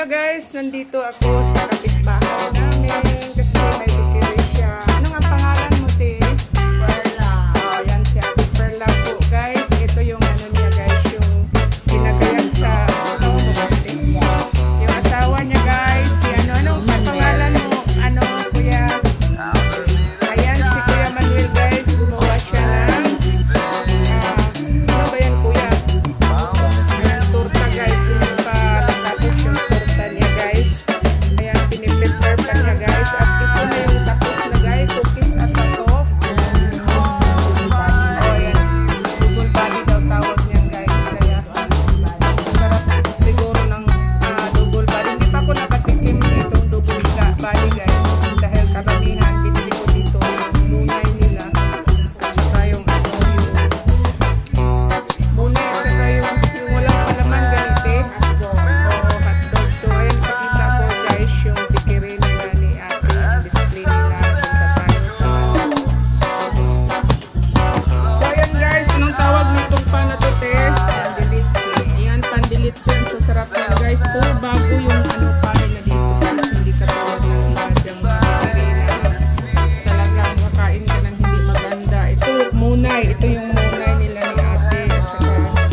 Hello guys, nandito ako sa kapitbahay namin kasi may bikiri siya. Ano nga pangalan mo, te? Perla. Oh, yan siya. Perla po guys. Ito yung ano niya guys, yung ginagayan sa asawa mo kasi. Yung asawa niya guys. Ano pangalan mo? Ano, kuya? Ayan, si Kuya Manuel guys. Gumawa siya ng ano ba yan, kuya? Ayan, torta guys. Yung pa natapos yung torta niya guys. Ayan, piniprepare pa niya guys. At ito na yung tapos na guys. Cookies at ito. Oh, ayan. Double body daw tawag niyan guys. Kaya sarap siguro ng double body. Hindi pa ako nakatikim itong double body guys. Dahil karamihan binili ko dito yung munay nila. At saka yung munay at saka yung walang palaman ganite. O hotdog. So ayan, pakita ko guys yung bikiri nila ni ate. Yung display nila. So ayan guys, anong tawag nitong panatote? Pandilitsi. Ayan, pandilitsi. So sarap yan guys. Puro bago yung panin na dito. Hindi katulad ng iba dyang bikiri na talagang makain ka ng hindi maganda. Ito munay. Ito yung munay nila ni ate. At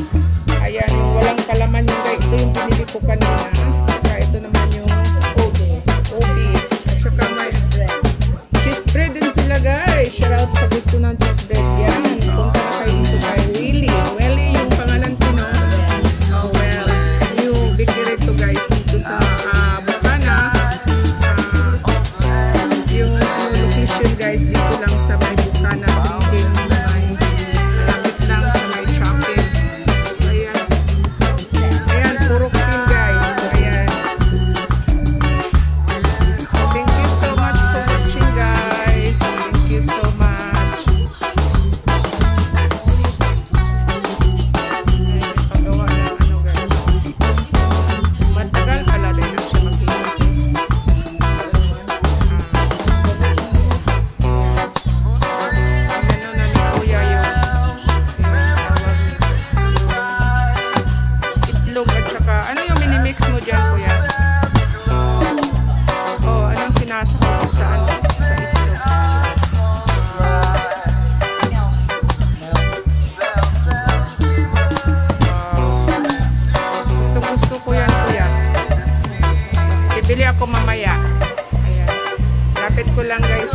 saka ayan, yung walang palaman yung guys. Ito yung binili ko kanina. Saka ito naman yung ubi. At saka may cheese bread din sila guys. Shout out sa gusto ng cheese bread yan. Punta na kayo dito kay Willie. Willie yung pangalan ko, no? Oh well, yung bikiri to guys dito sa Bukana. Yung location guys dito lang sa may Bukana building sa may malapit lang sa may shopping. So ayan. Ayan, puro cream guys. Ayan. Thank you so much for watching guys. Thank you so much. Ayan, ipagawa ng ano guys. Matagal pala din na siya mag-iinit. Ano na ni kuya yung tawag nito. Itlog at saka ano yung minimix mo dyan kuya? Oh, anong sinasakot mo sa ano? Sa itlog. Gusto ko yan kuya. Bibili ako mamaya. Ayan. Lapit ko lang guys